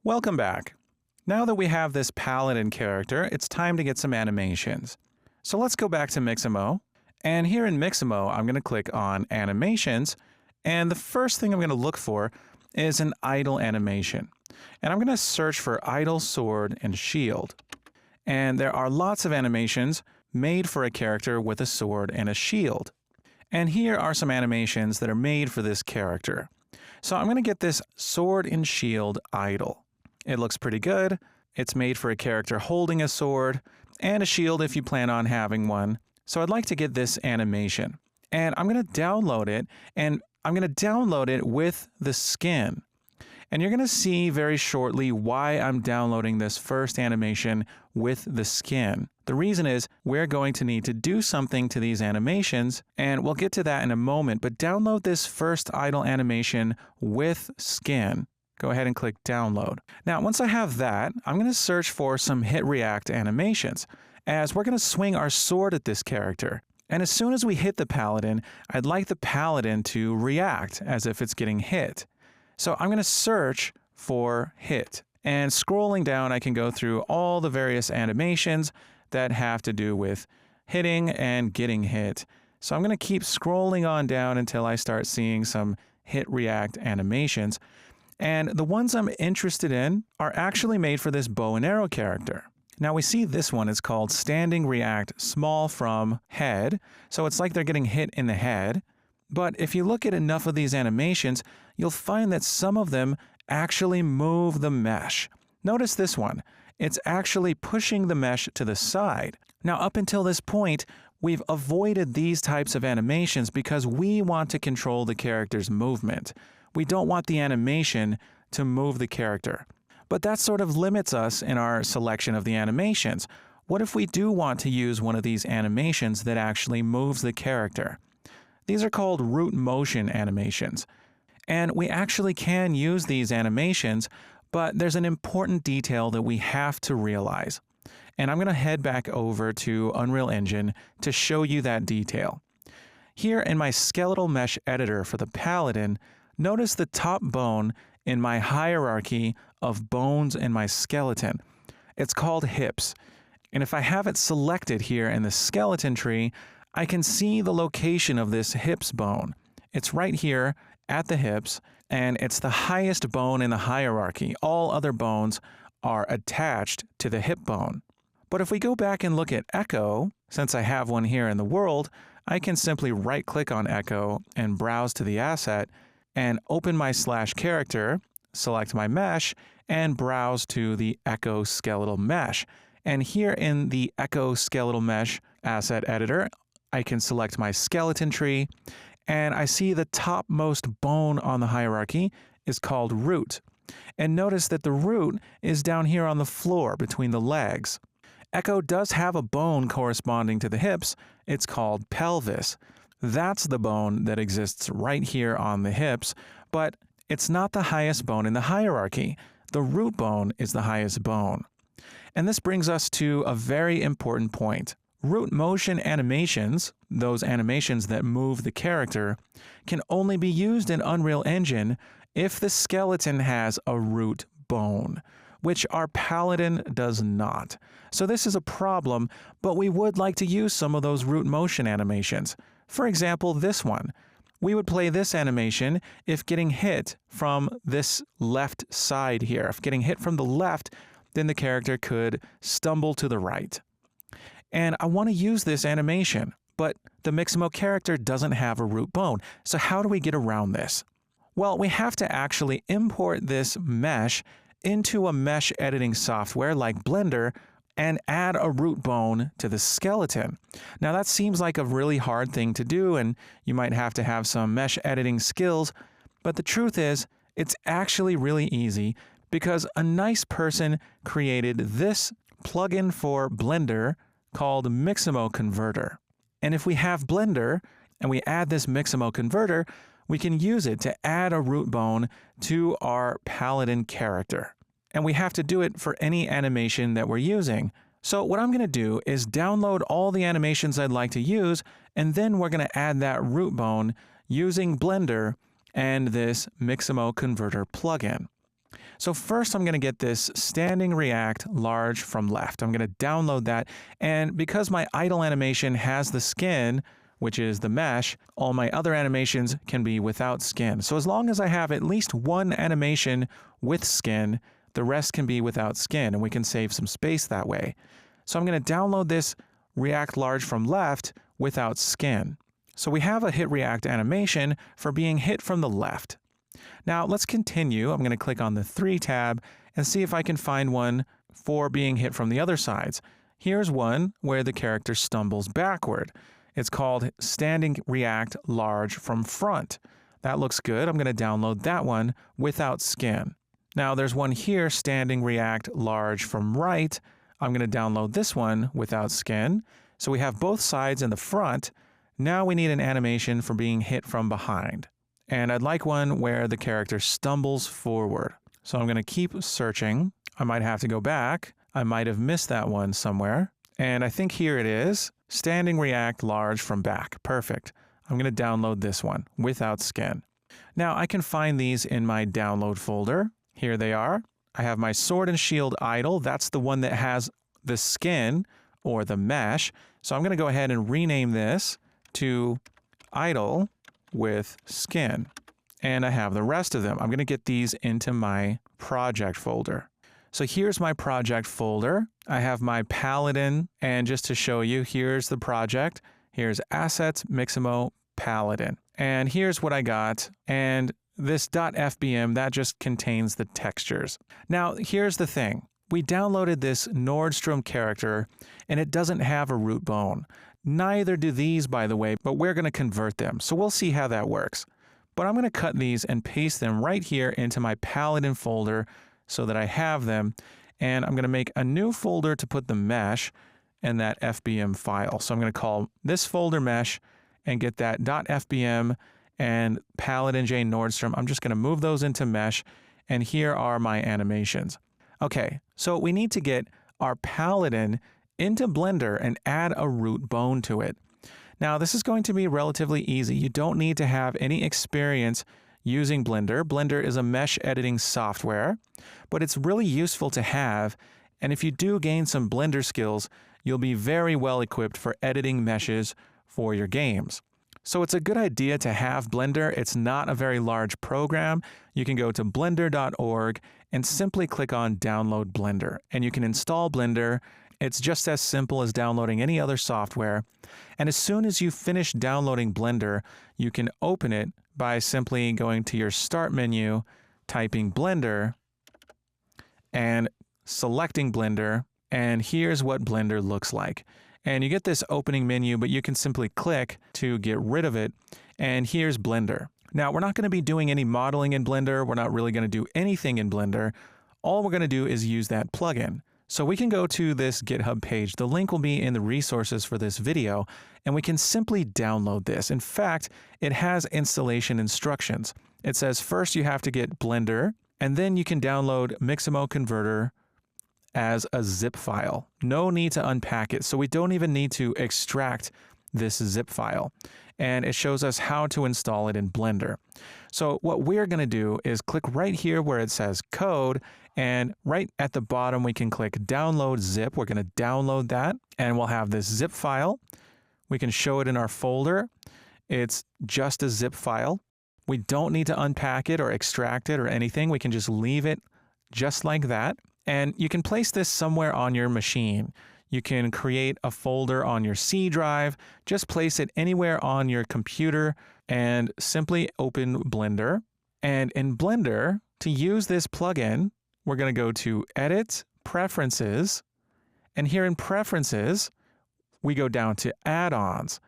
Welcome back. Now that we have this paladin character, it's time to get some animations. So let's go back to Mixamo. And here in Mixamo, I'm going to click on Animations. And the first thing I'm going to look for is an idle animation. And I'm going to search for idle sword and shield. And there are lots of animations made for a character with a sword and a shield. And here are some animations that are made for this character. So I'm going to get this sword and shield idle. It looks pretty good. It's made for a character holding a sword and a shield if you plan on having one. So I'd like to get this animation. And I'm going to download it, and I'm going to download it with the skin. And you're going to see very shortly why I'm downloading this first animation with the skin. The reason is we're going to need to do something to these animations, and we'll get to that in a moment, but download this first idle animation with skin. Go ahead and click download. Now, once I have that, I'm going to search for some hit react animations, as we're going to swing our sword at this character. And as soon as we hit the paladin, I'd like the paladin to react as if it's getting hit. So I'm going to search for hit. And scrolling down, I can go through all the various animations that have to do with hitting and getting hit. So I'm going to keep scrolling on down until I start seeing some hit react animations. And the ones I'm interested in are actually made for this bow and arrow character. Now we see this one is called standing react small from head. So it's like they're getting hit in the head. But if you look at enough of these animations, you'll find that some of them actually move the mesh. Notice this one. It's actually pushing the mesh to the side. Now up until this point, we've avoided these types of animations because we want to control the character's movement. We don't want the animation to move the character. But that sort of limits us in our selection of the animations. What if we do want to use one of these animations that actually moves the character? These are called root motion animations. And we actually can use these animations, but there's an important detail that we have to realize. And I'm going to head back over to Unreal Engine to show you that detail. Here in my skeletal mesh editor for the paladin, notice the top bone in my hierarchy of bones in my skeleton. It's called hips. And if I have it selected here in the skeleton tree, I can see the location of this hips bone. It's right here at the hips, and it's the highest bone in the hierarchy. All other bones are attached to the hip bone. But if we go back and look at Echo, since I have one here in the world, I can simply right-click on Echo and browse to the asset and open my /character, select my mesh, and browse to the Echo skeletal mesh. And here in the Echo skeletal mesh asset editor, I can select my skeleton tree, and I see the topmost bone on the hierarchy is called root. And notice that the root is down here on the floor between the legs. Echo does have a bone corresponding to the hips. It's called pelvis. That's the bone that exists right here on the hips, but it's not the highest bone in the hierarchy. The root bone is the highest bone. And this brings us to a very important point. Root motion animations, those animations that move the character, can only be used in Unreal Engine if the skeleton has a root bone, which our paladin does not. So this is a problem, but we would like to use some of those root motion animations. For example, this one. We would play this animation if getting hit from this left side here. If getting hit from the left, then the character could stumble to the right. And I want to use this animation, but the Mixamo character doesn't have a root bone. So how do we get around this? Well, we have to actually import this mesh into a mesh editing software like Blender and add a root bone to the skeleton. Now that seems like a really hard thing to do, and you might have to have some mesh editing skills, but the truth is, it's actually really easy because a nice person created this plugin for Blender called Mixamo Converter. And if we have Blender and we add this Mixamo Converter, we can use it to add a root bone to our paladin character. And we have to do it for any animation that we're using. So what I'm going to do is download all the animations I'd like to use, and then we're going to add that root bone using Blender and this Mixamo Converter plugin. So first I'm going to get this standing react large from left. I'm going to download that. And because my idle animation has the skin, which is the mesh, all my other animations can be without skin. So as long as I have at least one animation with skin, the rest can be without skin, and we can save some space that way. So I'm going to download this react large from left without skin. So we have a hit react animation for being hit from the left. Now let's continue. I'm going to click on the 3 tab and see if I can find one for being hit from the other sides. Here's one where the character stumbles backward. It's called standing react large from front. That looks good. I'm going to download that one without skin. Now there's one here, standing react large from right. I'm going to download this one without skin. So we have both sides in the front. Now we need an animation for being hit from behind. And I'd like one where the character stumbles forward. So I'm going to keep searching. I might have to go back. I might have missed that one somewhere. And I think here it is. Standing react large from back. Perfect. I'm going to download this one without skin. Now I can find these in my download folder. Here they are. I have my sword and shield idle. That's the one that has the skin or the mesh. So I'm going to go ahead and rename this to idle with skin. And I have the rest of them. I'm going to get these into my project folder. So here's my project folder. I have my Paladin, and just to show you, here's the project. Here's Assets, Mixamo, Paladin. And here's what I got. And this .fbm, that just contains the textures. Now, here's the thing. We downloaded this Nordstrom character, and it doesn't have a root bone. Neither do these, by the way, but we're going to convert them. So we'll see how that works. But I'm going to cut these and paste them right here into my Paladin folder so that I have them. And I'm going to make a new folder to put the mesh and that FBM file. So I'm going to call this folder mesh and get that .fbm and Paladin J Nordstrom. I'm just going to move those into mesh, and here are my animations. Okay, so we need to get our Paladin into Blender and add a root bone to it. Now, this is going to be relatively easy. You don't need to have any experience using Blender. Blender is a mesh editing software, but it's really useful to have. And if you do gain some Blender skills, you'll be very well equipped for editing meshes for your games. So it's a good idea to have Blender. It's not a very large program. You can go to blender.org and simply click on Download Blender, and you can install Blender. It's just as simple as downloading any other software. And as soon as you finish downloading Blender, you can open it by simply going to your Start menu, typing Blender, and selecting Blender. And here's what Blender looks like. And you get this opening menu, but you can simply click to get rid of it. And here's Blender. Now, we're not going to be doing any modeling in Blender. We're not really going to do anything in Blender. All we're going to do is use that plugin. So we can go to this GitHub page. The link will be in the resources for this video, and we can simply download this. In fact, it has installation instructions. It says first you have to get Blender, and then you can download Mixamo Converter as a zip file. No need to unpack it. So we don't even need to extract this zip file. And it shows us how to install it in Blender. So what we're going to do is click right here where it says code, and right at the bottom we can click download zip. We're going to download that, and we'll have this zip file. We can show it in our folder. It's just a zip file. We don't need to unpack it or extract it or anything. We can just leave it just like that. And you can place this somewhere on your machine. You can create a folder on your C drive, just place it anywhere on your computer and simply open Blender. And in Blender, to use this plugin, we're going to go to Edit, Preferences, and here in Preferences, we go down to Add-ons.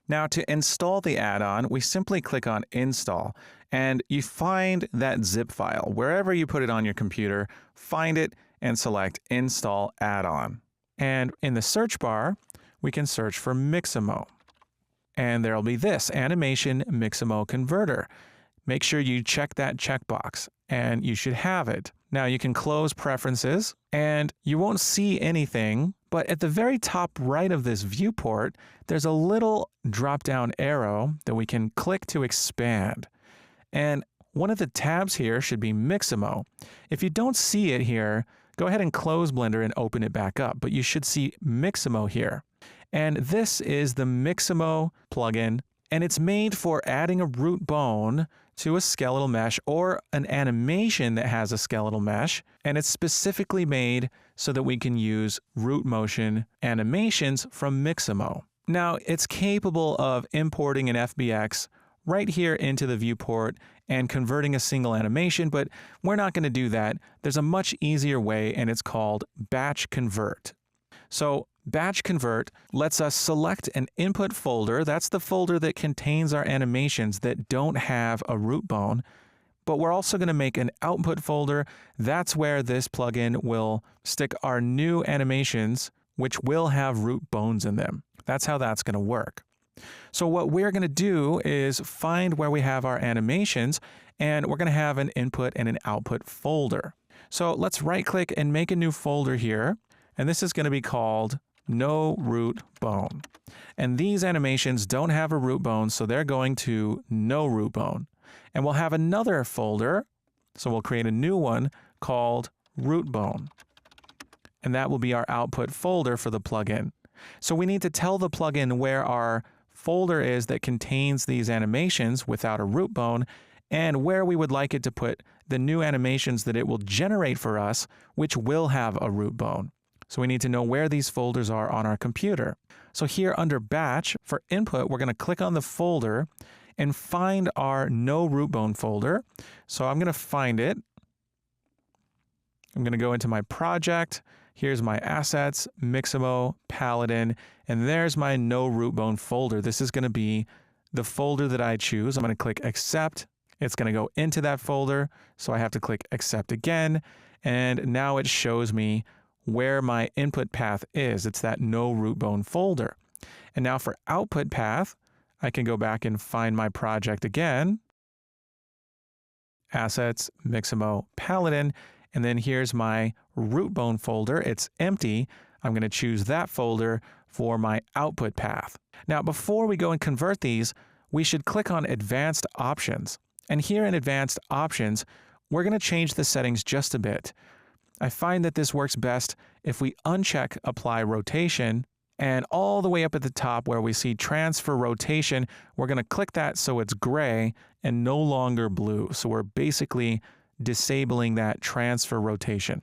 Now to install the add-on, we simply click on Install, and you find that zip file. Wherever you put it on your computer, find it and select Install Add-on. And in the search bar, we can search for Mixamo. And there'll be this, Animation Mixamo Converter. Make sure you check that checkbox, and you should have it. Now you can close Preferences, and you won't see anything, but at the very top right of this viewport, there's a little drop-down arrow that we can click to expand. And one of the tabs here should be Mixamo. If you don't see it here, go ahead and close Blender and open it back up, but you should see Mixamo here. And this is the Mixamo plugin, and it's made for adding a root bone to a skeletal mesh or an animation that has a skeletal mesh, and it's specifically made so that we can use root motion animations from Mixamo. Now, it's capable of importing an FBX right here into the viewport and converting a single animation, but we're not going to do that. There's a much easier way, and it's called Batch Convert. So Batch Convert lets us select an input folder. That's the folder that contains our animations that don't have a root bone. But we're also going to make an output folder. That's where this plugin will stick our new animations, which will have root bones in them. That's how that's going to work. So what we're going to do is find where we have our animations, and we're going to have an input and an output folder. So let's right click and make a new folder here. And this is going to be called No Root Bone. And these animations don't have a root bone, so they're going to No Root Bone. And we'll have another folder, so we'll create a new one called Root Bone. And that will be our output folder for the plugin. So we need to tell the plugin where our folder is that contains these animations without a root bone, and where we would like it to put the new animations that it will generate for us, which will have a root bone. So we need to know where these folders are on our computer. So here under Batch, for input, we're going to click on the folder and find our No Root Bone folder. So I'm going to find it. I'm going to go into my project. Here's my assets, Mixamo, Paladin, and there's my No Root Bone folder. This is going to be the folder that I choose. I'm going to click Accept. It's going to go into that folder. So I have to click Accept again. And now it shows me where my input path is. It's that No Root Bone folder. And now for output path, I can go back and find my project again. Assets, Mixamo, Paladin. And then here's my root bone folder. It's empty. I'm going to choose that folder for my output path. Now, before we go and convert these, we should click on Advanced Options. And here in Advanced Options, we're going to change the settings just a bit. I find that this works best if we uncheck Apply Rotation, and all the way up at the top where we see Transfer Rotation, we're going to click that so it's gray and no longer blue. So we're basically disabling that transfer rotation.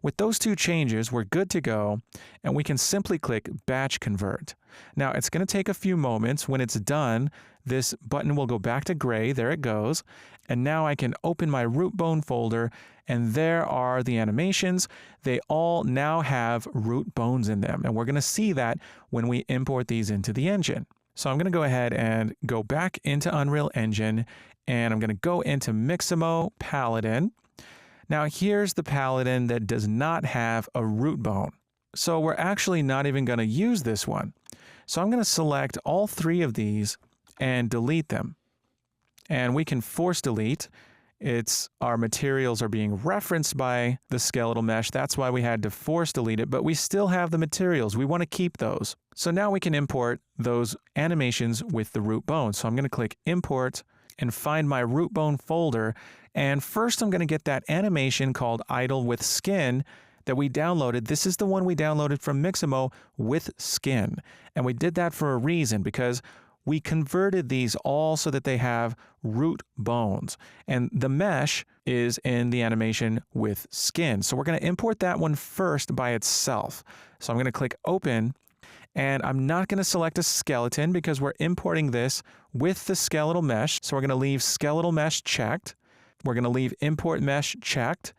With those two changes, we're good to go, and we can simply click Batch Convert. Now, it's going to take a few moments. When it's done, this button will go back to gray. There it goes. And now I can open my root bone folder, and there are the animations. They all now have root bones in them, and we're going to see that when we import these into the engine. So I'm going to go ahead and go back into Unreal Engine, and I'm going to go into Mixamo Paladin. Now here's the Paladin that does not have a root bone. So we're actually not even going to use this one. So I'm going to select all three of these and delete them. And we can force delete. Our materials are being referenced by the skeletal mesh. That's why we had to force delete it, but we still have the materials. We want to keep those. So now we can import those animations with the root bone. So I'm going to click Import and find my root bone folder. And first I'm going to get that animation called Idle with Skin that we downloaded. This is the one we downloaded from Mixamo with skin. And we did that for a reason, because we converted these all so that they have root bones. And the mesh is in the animation with skin. So we're going to import that one first by itself. So I'm going to click Open. And I'm not going to select a skeleton because we're importing this with the skeletal mesh. So we're going to leave skeletal mesh checked. We're going to leave import mesh checked,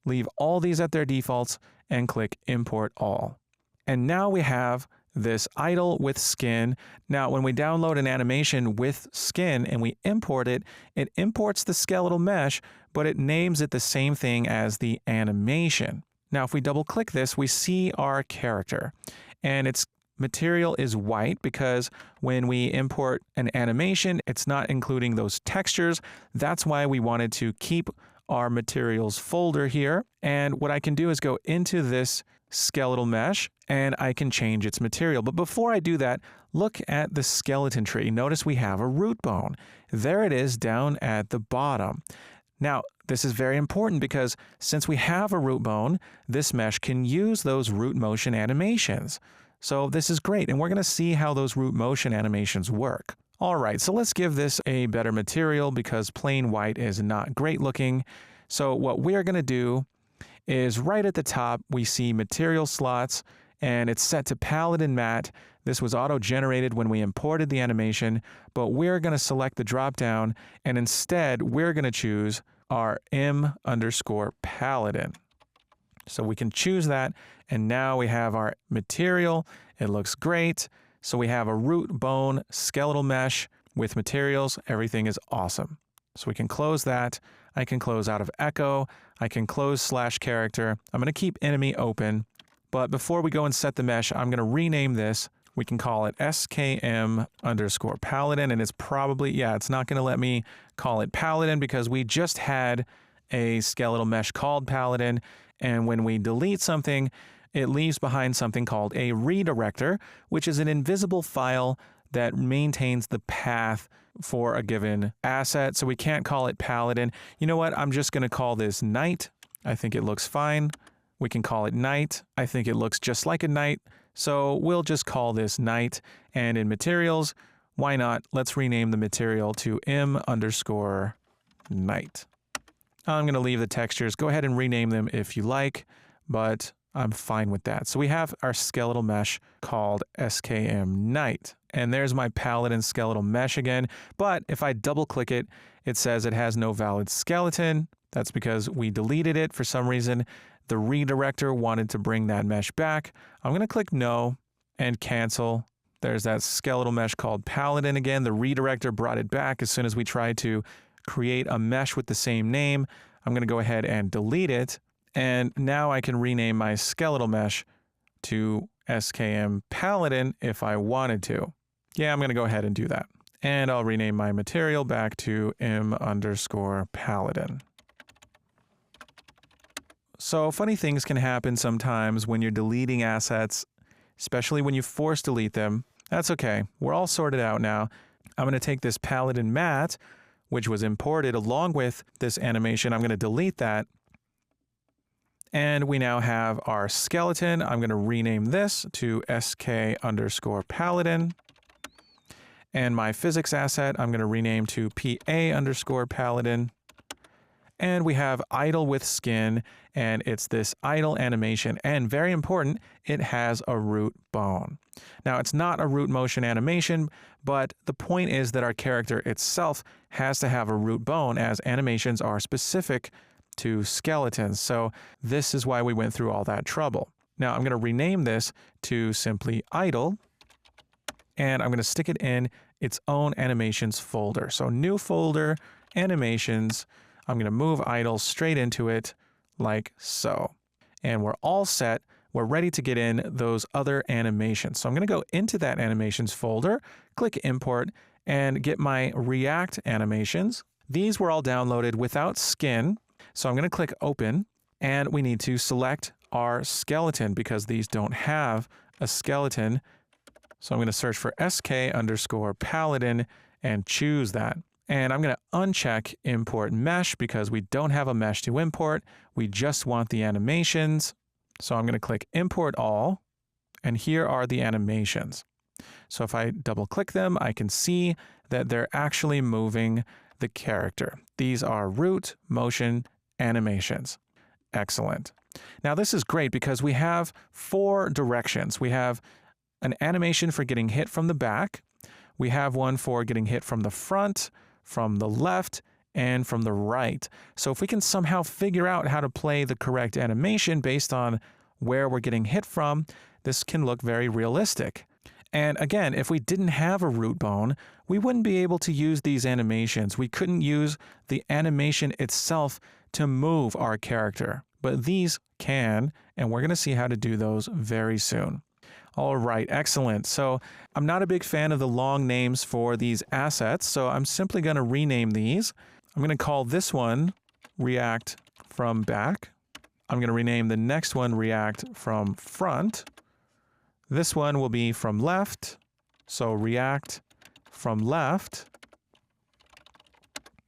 leave all these at their defaults, and click Import All. And now we have this idle with skin. Now, when we download an animation with skin and we import it, it imports the skeletal mesh, but it names it the same thing as the animation. Now, if we double click this, we see our character, and its material is white because when we import an animation, it's not including those textures. That's why we wanted to keep our materials folder here. And what I can do is go into this skeletal mesh and I can change its material. But before I do that, look at the skeleton tree. Notice we have a root bone. There it is down at the bottom. Now, this is very important because since we have a root bone, this mesh can use those root motion animations. So this is great, and we're going to see how those root motion animations work. All right, so let's give this a better material because plain white is not great looking. So what we're going to do is right at the top, we see material slots, and it's set to Paladin Matte. This was auto-generated when we imported the animation, but we're going to select the drop-down, and instead, we're going to choose our M_Paladin. So we can choose that, and now we have our material. It looks great. So we have a root bone skeletal mesh with materials. Everything is awesome. So we can close that. I can close out of echo. I can close /character. I'm going to keep enemy open. But before we go and set the mesh, I'm going to rename this. We can call it SKM_Paladin, and it's probably, yeah, it's not going to let me call it Paladin because we just had a skeletal mesh called Paladin, and when we delete something, it leaves behind something called a redirector, which is an invisible file that maintains the path for a given asset. So we can't call it Paladin. You know what? I'm just going to call this Knight. I think it looks fine. We can call it Knight. I think it looks just like a knight. So we'll just call this Knight. And in materials, why not? Let's rename the material to M_Knight. I'm going to leave the textures. Go ahead and rename them if you like, but I'm fine with that. So we have our skeletal mesh called SKM Knight. And there's my Paladin skeletal mesh again. But if I double click it, it says it has no valid skeleton. That's because we deleted it for some reason. The redirector wanted to bring that mesh back. I'm going to click no and cancel. There's that skeletal mesh called Paladin again. The redirector brought it back as soon as we tried to create a mesh with the same name. I'm going to go ahead and delete it. And now I can rename my skeletal mesh to SKM Paladin if I wanted to. Yeah, I'm going to go ahead and do that. And I'll rename my material back to M_Paladin. So funny things can happen sometimes when you're deleting assets, especially when you force delete them. That's okay. We're all sorted out now. I'm going to take this Paladin Matte, which was imported along with this animation. I'm going to delete that. And we now have our skeleton. I'm going to rename this to SK_Paladin. And my physics asset, I'm going to rename to PA_Paladin. And we have idle with skin, and it's this idle animation. And very important, it has a root bone. Now, it's not a root motion animation, but the point is that our character itself has to have a root bone, as animations are specific to skeletons. So this is why we went through all that trouble. Now, I'm going to rename this to simply idle, and I'm going to stick it in its own animations folder. So new folder, animations. I'm going to move idle straight into it like so. And we're all set. We're ready to get in those other animations. So I'm going to go into that animations folder, click import, and get my React animations. These were all downloaded without skin. So I'm going to click open, and we need to select our skeleton because these don't have a skeleton. So I'm going to search for SK_Paladin and choose that. And I'm going to uncheck import mesh because we don't have a mesh to import. We just want the animations. So I'm going to click import all, and here are the animations. So if I double click them, I can see that they're actually moving the character. These are root motion animations. Excellent. Now this is great because we have 4 directions. We have an animation for getting hit from the back. We have one for getting hit from the front, from the left, and from the right. So if we can somehow figure out how to play the correct animation based on where we're getting hit from, this can look very realistic. And again, if we didn't have a root bone, we wouldn't be able to use these animations. We couldn't use the animation itself to move our character, but these can, and we're going to see how to do those very soon. All right, excellent. So I'm not a big fan of the long names for these assets, so I'm simply going to rename these. I'm going to call this one React from back. I'm going to rename the next one React from front. This one will be from left. So react from left.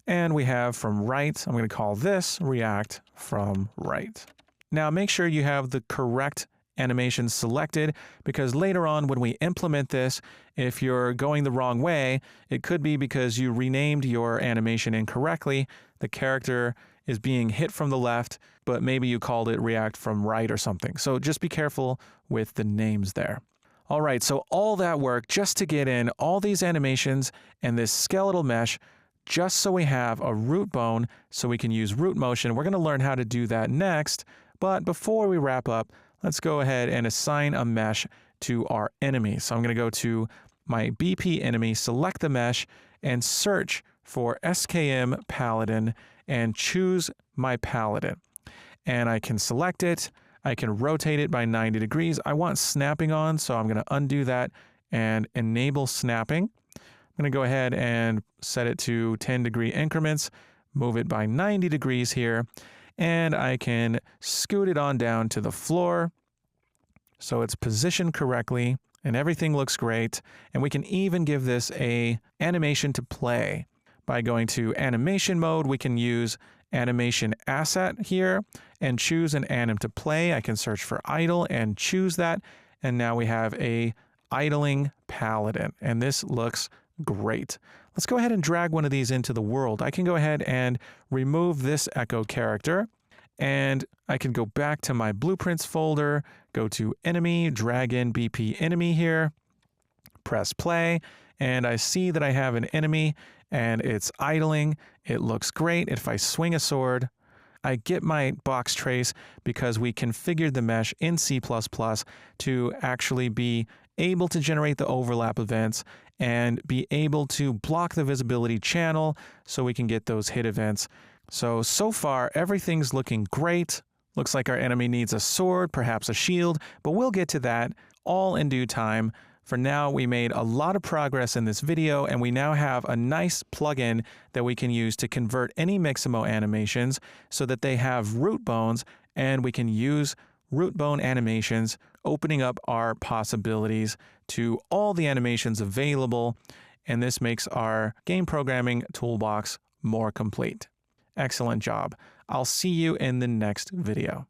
And we have from right. I'm going to call this react from right. Now make sure you have the correct animation selected, because later on when we implement this, if you're going the wrong way, it could be because you renamed your animation incorrectly. The character is being hit from the left, but maybe you called it react from right or something. So just be careful with the names there. All right, so all that work just to get in all these animations and this skeletal mesh, just so we have a root bone so we can use root motion. We're going to learn how to do that next. But before we wrap up, let's go ahead and assign a mesh to our enemy. So I'm going to go to my BP enemy, select the mesh, and search for SKM Paladin and choose my Paladin. And I can select it. I can rotate it by 90 degrees. I want snapping on, so I'm going to undo that and enable snapping. I'm going to go ahead and set it to 10-degree increments, move it by 90 degrees here, and I can scoot it on down to the floor so it's positioned correctly and everything looks great. And we can even give this a animation to play. By going to animation mode, we can use animation asset here and choose an anim to play. I can search for idle and choose that. And now we have a idling paladin, and this looks great. Let's go ahead and drag one of these into the world. I can go ahead and remove this echo character, and I can go back to my blueprints folder, go to enemy, drag in BP enemy here, press play, and I see that I have an enemy and it's idling. It looks great. If I swing a sword, I get my box trace because we configured the mesh in C++ to actually be able to generate the overlap events and be able to block the visibility channel so we can get those hit events. So far, everything's looking great. Looks like our enemy needs a sword, perhaps a shield, but we'll get to that all in due time. For now, we made a lot of progress in this video, and we now have a nice plugin that we can use to convert any Mixamo animations so that they have root bones, and we can use root bone animations, opening up our possibilities to all the animations available, and this makes our game programming toolbox more complete. Excellent job. I'll see you in the next video.